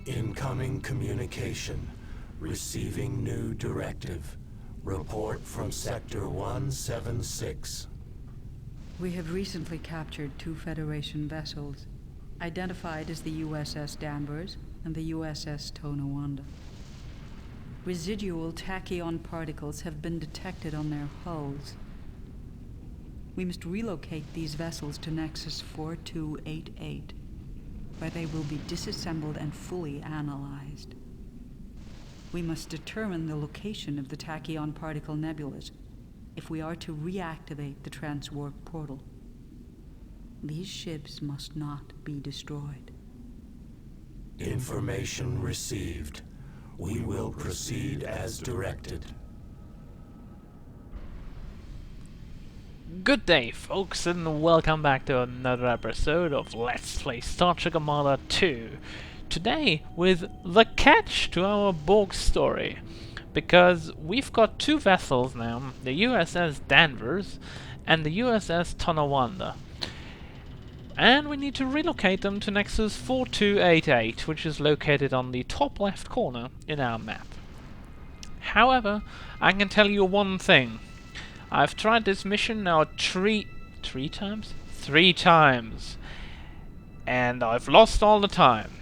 Incoming communication. Receiving new directive. Report from Sector 176. We have recently captured 2 Federation vessels, identified as the USS Danvers and the USS Tonawanda. Residual tachyon particles have been detected on their hulls. We must relocate these vessels to Nexus 4288, where they will be disassembled and fully analyzed. We must determine the location of the tachyon particle nebulas if we are to reactivate the transwarp portal. These ships must not be destroyed. Information received. We will proceed as directed. Good day, folks, and welcome back to another episode of Let's Play Star Trek Armada 2. Today, with the catch to our Borg story, because we've got 2 vessels now, the USS Danvers and the USS Tonawanda. And we need to relocate them to Nexus 4288, which is located on the top left corner in our map. However, I can tell you one thing. I've tried this mission now three times, and I've lost all the time.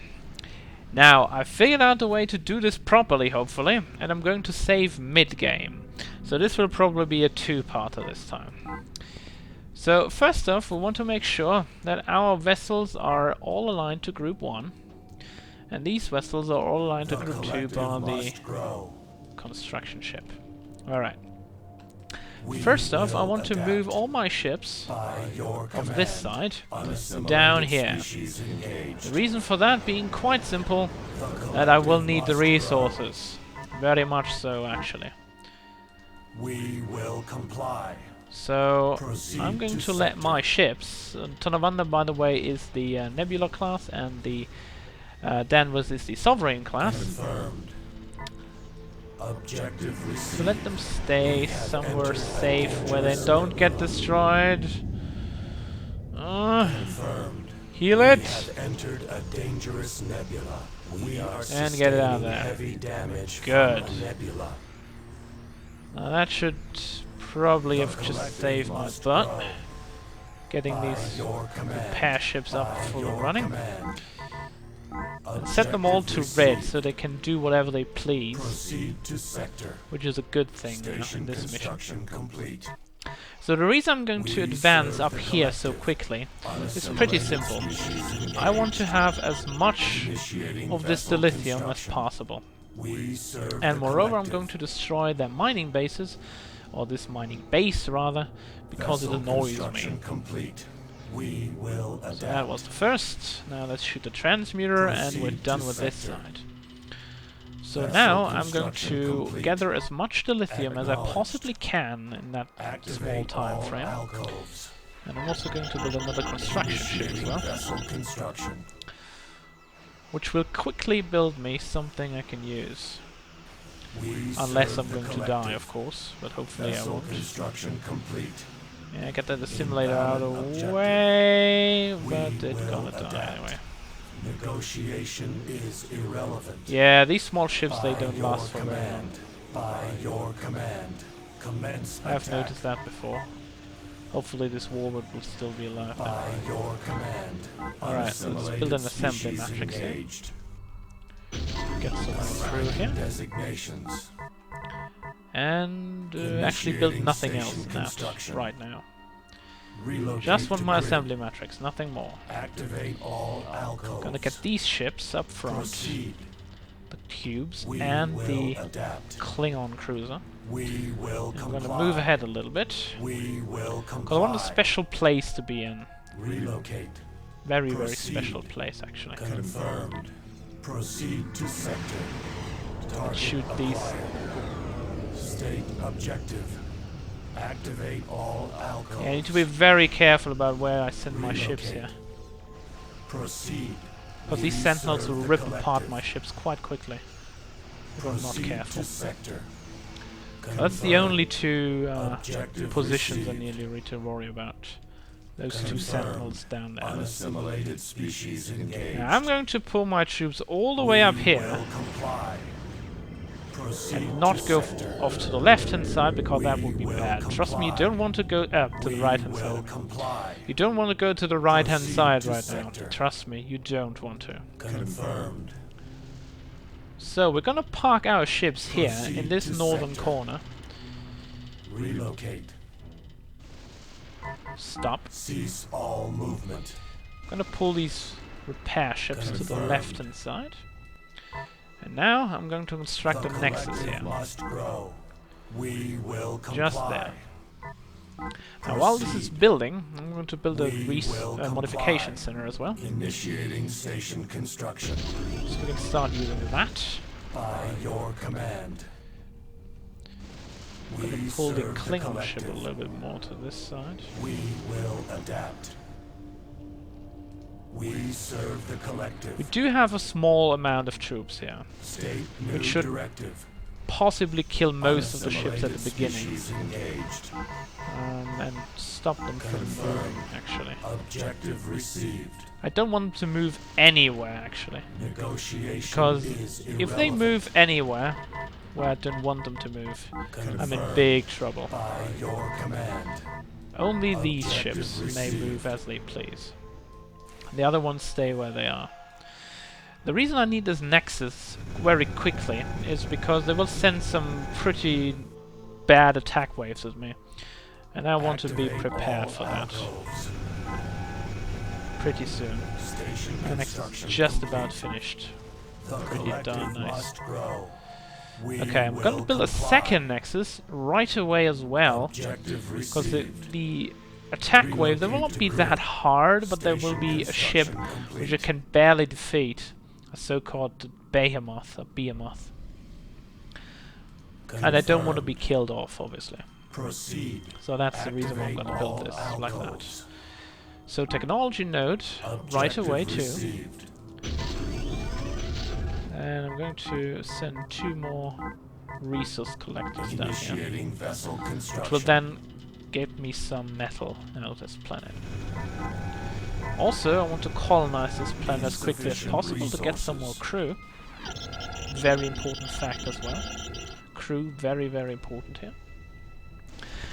Now, I've figured out a way to do this properly, hopefully, and I'm going to save mid-game. So this will probably be a 2-parter this time. So, first off, we want to make sure that our vessels are all aligned to Group 1, and these vessels are all aligned to Group 2 by the construction ship. Alright. First off, I want to move all my ships of this side down here. The reason for that being quite simple, that I will need the resources. Very much so, actually. We will comply. So, I'm going to let my ships... Tonawanda, by the way, is the Nebula class, and the Danvers is the Sovereign class. Confirmed. Objective received. So let them stay somewhere safe where they don't get destroyed. Confirmed. Heal it! We have entered a dangerous nebula. We are And get it out of sustaining there. heavy damage Good. from a nebula. Now that should probably have just saved my butt. Getting these repair ships up full and running. And set them all to red so they can do whatever they please. Proceed to sector. Which is a good thing now Station in this mission. construction complete. So the reason I'm going to advance up here so quickly is pretty simple. I want to have as much of this dilithium as possible. And moreover, I'm going to destroy their mining bases, or this mining base rather, because it annoys me. We will adapt. So that was the first. Now let's shoot the transmuter and we're done with this side. So now I'm going to gather as much dilithium as I possibly can in that small time frame. And I'm also going to build another construction ship as well, which will quickly build me something I can use. Unless I'm going to die, of course, but hopefully I won't. Yeah, get that assimilator out of the way, but it's gonna die anyway. Negotiation is irrelevant. Yeah, these small ships, they don't last for very long. By your command, commence I've attack. noticed that before. Hopefully this warbird will still be alive. By your command. Alright, so let's build an assembly matrix here. Get some crew here. Designations. And actually build nothing else than that right now. Relocate Just want to my grid. assembly matrix, nothing more. Activate all alcoves. Gonna get these ships up front, Proceed. the cubes, We and will the adapt. Klingon cruiser. We will I'm comply. gonna move ahead a little bit, We will comply. because I want a special place to be in. Relocate. Very, very Proceed. special place, actually. Confirmed. Proceed to sector. Target Shoot these. acquired. State objective. Activate all alcoves. Yeah, I need to be very careful about where I send my ships here. Proceed. Because these We sentinels serve will the rip apart collective. my ships quite quickly if I'm not Proceed careful. to sector. That's the only 2 Objective positions I received. nearly need to worry about. Those two Confirmed. sentinels down there. Unassimilated species engaged. Now I'm going to pull my troops all the way up We here will comply. Proceed and not to go sector. off to the left-hand side because that We would be will bad. Trust me, you comply. don't want to go up to the We right-hand will side. comply. You don't want to go to the right-hand Proceed side to right now. sector. Trust me, you don't want to. Confirmed. So we're gonna park our ships here in Proceed this to northern sector. corner. Relocate. Stop. Cease all movement. I'm gonna pull these repair ships to the Confirmed. left-hand side. And now I'm going to construct The a nexus collective here. must grow. We will comply. Just there. Now while this is building, I'm going to build a We will modification comply. center as well. Initiating station construction. So we can start using that. By your command. I'm going We to pull the serve Klingon ship a collective. little bit more to this side. We will adapt. We serve the We collective. do have a small amount of troops here. State new Which should directive. Possibly kill most of the ships at the Unassimilated beginning. species engaged. And stop them from Confirmed. moving, actually. Objective received. I don't want them to move anywhere, actually. Negotiation Because is if they irrelevant. move anywhere where I don't want them to move, I'm in Confirmed. big trouble. By your command. Only these Objective ships may received. move as they please. The other ones stay where they are. The reason I need this nexus very quickly is because they will send some pretty bad attack waves at me. And I want to be Activate prepared all for that alcoves. pretty soon. Station The nexus is construction just complete. about finished. The Pretty collective darn nice. must grow. We Okay, I'm gonna will build a comply. second nexus right away as well. Objective Because received. the attack wave, they will not be that hard, but there will be a ship Construction which it complete. can barely defeat. A so-called behemoth, a behemoth. And I don't want to be Confirmed. killed off, obviously. Proceed. So that's the reason I'm Activate gonna build all this like that. alcoves. So technology node, right Objective away too. received. And I'm going to send 2 more resource collectors down here. Initiating vessel construction. Which will then give me some metal out of this planet. Also, I want to colonize this planet as quickly as Insufficient possible to get some more resources. crew. Very important fact as well. Crew, very, very important here.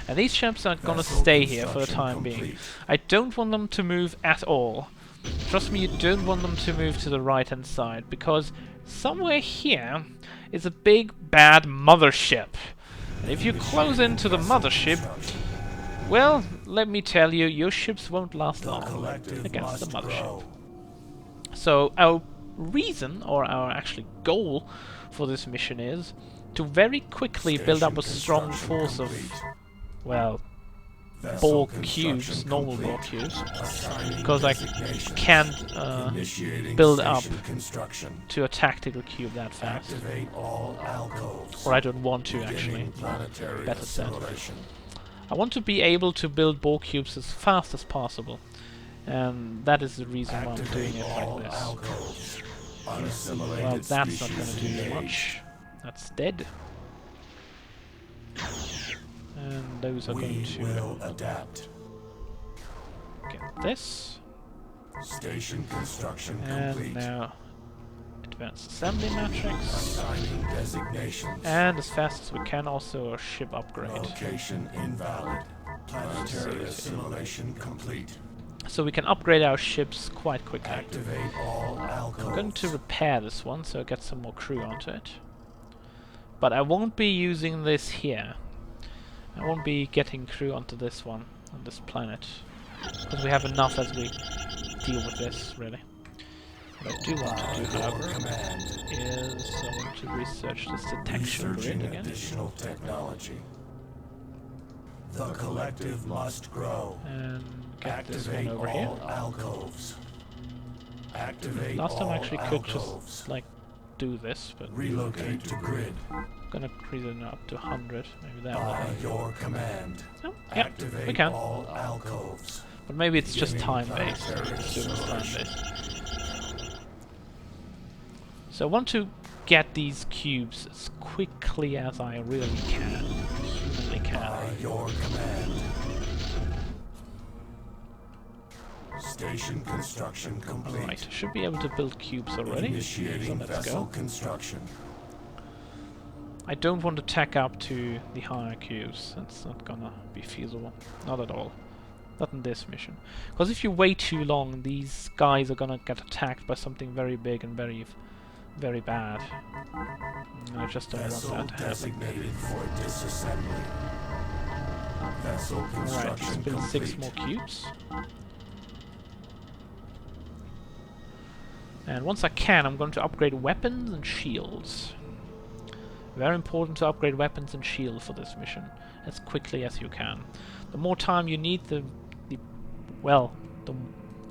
And these ships are gonna Vessel stay here for the construction time being. complete. I don't want them to move at all. Trust me, you don't want them to move to the right-hand side, because somewhere here is a big bad mothership. And if you close into the mothership, well, let me tell you, your ships won't last The long collective against the must mothership. grow. So our reason, or our actually goal for this mission is to very quickly build up a Station strong construction force of, complete. well, Vessel Borg construction cubes, normal Borg complete. cubes, Assigning because I designations. can't Initiating build up station construction. to a tactical cube that fast. Activate all alcoves. Or I don't want to, actually. Beginning planetary Better said. assimilation. I want to be able to build Borg cubes as fast as possible. And that is the reason why I'm doing Activate it all like this. alcoves. Unassimilated Well, that's not going to species do engaged. much. That's dead. And those are going We to will adapt. get this. Station construction And complete. now advanced assembly matrix. Assigning designations. And as fast as we can, also a ship upgrade. Location invalid. Planetary assimilation complete. So we can upgrade our ships quite quickly. Activate all alcoves. I'm going to repair this one so I get some more crew onto it. But I won't be using this here. I won't be getting crew onto this one, on this planet. Because we have enough as we deal with this, really. What I do want to do, By your however, command. is I want to research this detection Researching grid again. additional technology. The collective must grow. And get this one Activate over here. all alcoves. Activate Last time I all actually could alcoves. just, like, do this, but Relocate to grid. I'm gonna increase it up to 100. Maybe that will By help. your command. Oh, yep, Activate we can. all alcoves. But maybe it's just Beginning time-based. planetary Assume it's acceleration. time-based. So I want to get these cubes as quickly as I really can. Humanly By can. your command. Station construction complete. Alright, should be able to build cubes already. So Initiating let's vessel go. construction. I don't want to tack up to the higher cubes. That's not gonna be feasible. Not at all. Not in this mission. Because if you wait too long, these guys are gonna get attacked by something very big and very bad. And I just don't want Vessel that to happen. designated for disassembly. Vessel Alright, let's construction build complete. 6 more cubes. And once I can, I'm going to upgrade weapons and shields. Very important to upgrade weapons and shields for this mission as quickly as you can. The more time you need, the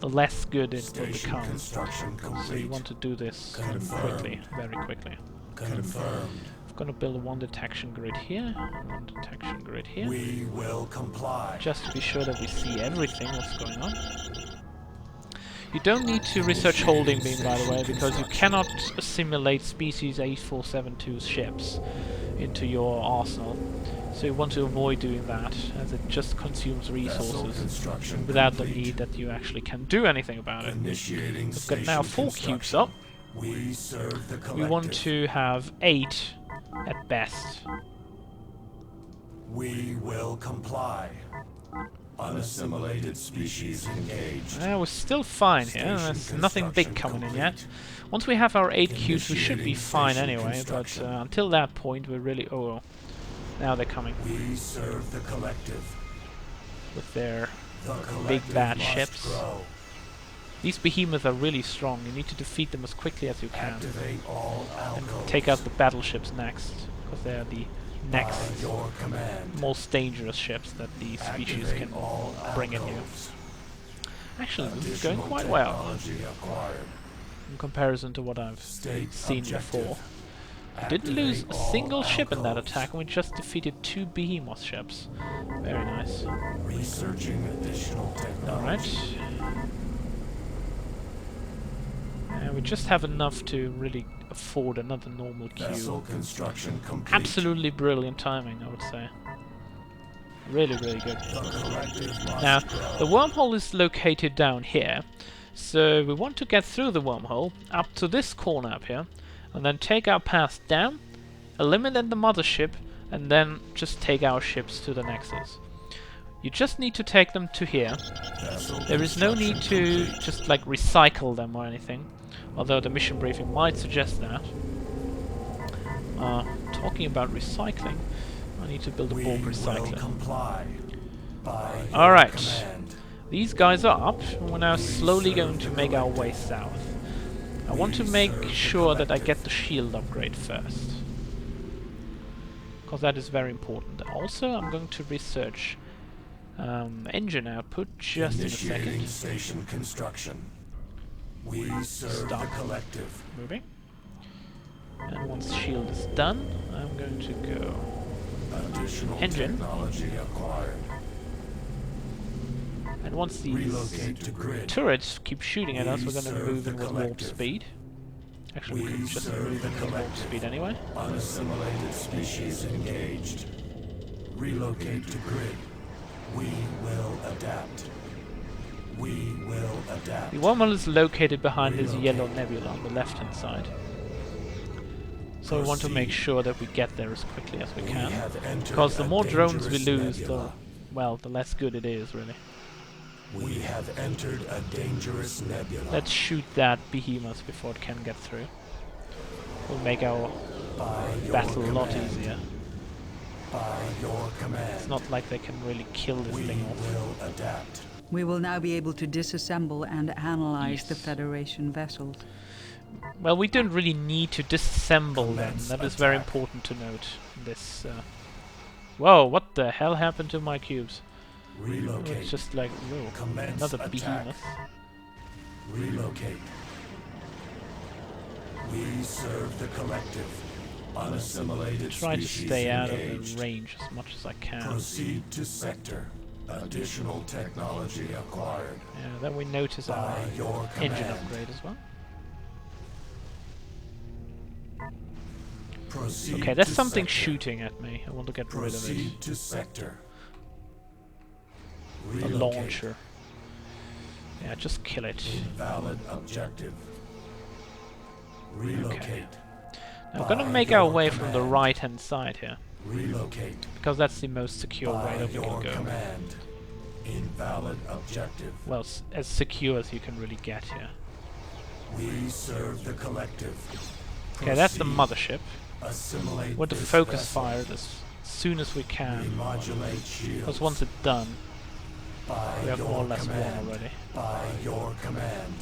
less good it will Station become. construction complete. So you want to do this quickly, very quickly. Confirmed. I'm going to build one detection grid here, and one detection grid here, We will comply. just to be sure that we see everything what's going on. You don't need to research holding beam, by the way, because you cannot assimilate species 8472's ships into your arsenal. So you want to avoid doing that, as it just consumes resources Construction without the complete. need that you actually can do anything about it. Initiating We've got now 4 cubes up. We serve the collective. We want to have 8 at best. We will comply. Unassimilated species engaged. We're still fine here. Station There's nothing big construction coming in yet. complete. Once we have our 8 cubes, we should be Initiating fine station anyway. But construction. until that point, we're really... Oh, now they're coming We serve the collective. with their The big collective bad must ships. grow. These behemoths are really strong. You need to defeat them as quickly as you can. Activate all And alcoves. take out the battleships next, because they're the By next your command. most dangerous ships that the species Activate can all bring in you. alcoves. Actually, this is going Additional quite well technology acquired. in comparison to what I've State seen objective. before. We didn't lose a Activate all single ship in that alcoves. attack, and we just defeated 2 behemoth ships. Very nice. Researching additional technology. Alright. We just have enough to really afford another normal Vessel cube. construction complete. Absolutely brilliant timing, I would say. Really, really good. The collective must Now, grow. the wormhole is located down here, so we want to get through the wormhole up to this corner up here, and then take our path down, eliminate the mothership, and then just take our ships to the nexus. You just need to take them to here. Vessel There is no need to construction complete. just like recycle them or anything, although the mission briefing might suggest that. Talking about recycling, I need to build a We bulk will recycler. comply. By your Alright. command. These guys are up, and we're now slowly going to make our way south. I want to make sure that I get the shield upgrade first, because that is very important. Also, I'm going to research engine output just in a Initiating second. station construction. We serve Stop. the collective. Moving. And once shield is done, I'm going to go Additional Engine. technology acquired. and once these Relocate to grid. turrets keep shooting at us, We we're going to serve move the in with warp collective. speed. Actually, we We could just serve move the in with warp collective. speed anyway. Unassimilated species engaged. Relocate to grid. We will adapt. We will adapt. The wormhole is located behind this Relocate. yellow nebula on the left-hand side. So we want to make Proceed. sure that we get there as quickly as we We can. have entered Because the a more drones we dangerous lose, nebula. the less good it is, really. We have entered a dangerous nebula. Let's shoot that behemoth before it can get through. Will make our By your battle a lot command. easier. By your command. It's not like they can really kill this We thing off. will adapt. We will now be able to disassemble and analyze the Yes. Federation vessels. Well, we don't really need to disassemble them. Commence That is very attack. important to note. This. Whoa! What the hell happened to my cubes? Relocate. It's just like whoa, Commence another attack. behemoth. Relocate. We serve the collective. Unassimilated Try to species stay out of engaged. the range as much as I can. Proceed to sector. Additional technology acquired. Yeah, then we notice our By your engine command. upgrade as well. Proceed Okay, there's to something sector. shooting at me. I want to get rid of it. Proceed to sector. A Relocate. launcher. Yeah, just kill it. Invalid objective. Relocate. Now we're gonna make By our your way from the command. right-hand side here, Relocate. because that's the most secure way By that we can your go. command. Invalid objective. Well, as secure as you can really get here. We serve the collective. Okay, that's the Proceed. mothership. Assimilate We're to this focus vessel. fire it as soon as we can, Remodulate shields. because once it's done, By we have your more or less command. won already. By your command.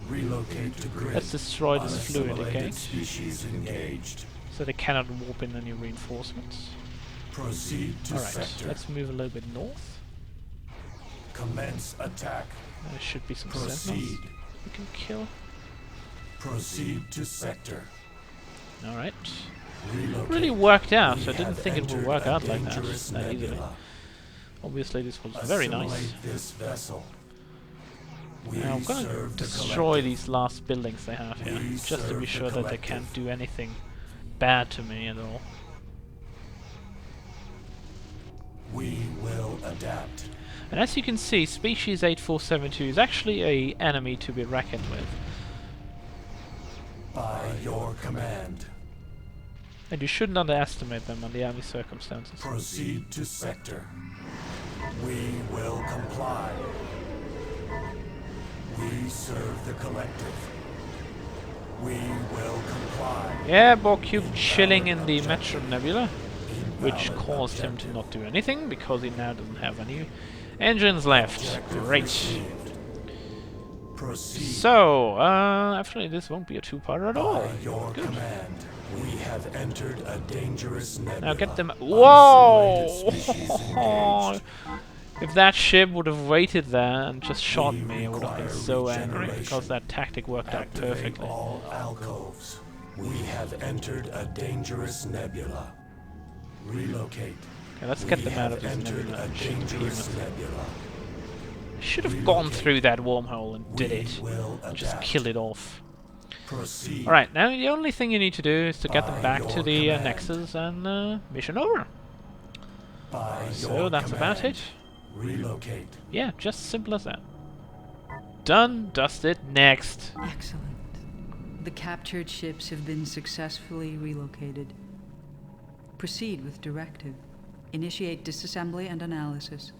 Relocate to grid. Let's destroy this fluid Unassimilated gate, species engaged. so they cannot warp in any reinforcements. Proceed to Alright, sector. let's move a little bit north. Commence attack. There should be some sentinels Proceed. we can kill. Proceed to sector. Alright. Relocate. Really worked out. We I didn't have think it would entered work a out like that dangerous easily. nebula. Obviously this was very nice. Assimilate this vessel. We Now I'm gonna serve the destroy collective. these last buildings they have here, We just to serve be the sure that they collective. can't do anything bad to me at all. We will adapt. And as you can see, Species 8472 is actually a enemy to be reckoned with. By your command. And you shouldn't underestimate them under any circumstances. Proceed to sector. We will comply. We serve the collective. We will comply. Yeah, Borcube chilling in the Metro Nebula, which Invalid caused him to objective. not do anything, because he now doesn't have any engines left. Objective Great. received. Proceed. So, actually this won't be a two-parter at all. By your Good. command, we have entered a dangerous nebula. Now get them. Whoa! Unassimilated species engaged. If that ship would have waited there and just shot We me, I would have been require so angry, regeneration. because that tactic worked out Activate perfectly. all alcoves. We have entered a dangerous nebula. Relocate. Okay, let's get We them out have of this entered nebula a and shoot the dangerous behemoth. nebula. I should have gone Relocate. through that wormhole and did We it. will Just adapt. kill it off. Proceed. Alright, now the only thing you need to do is to get them By back to your the command. Nexus and mission over. By So your that's about command. it. Relocate. Yeah, just simple as that. Done, dusted, next. Excellent. The captured ships have been successfully relocated. Proceed with directive. Initiate disassembly and analysis.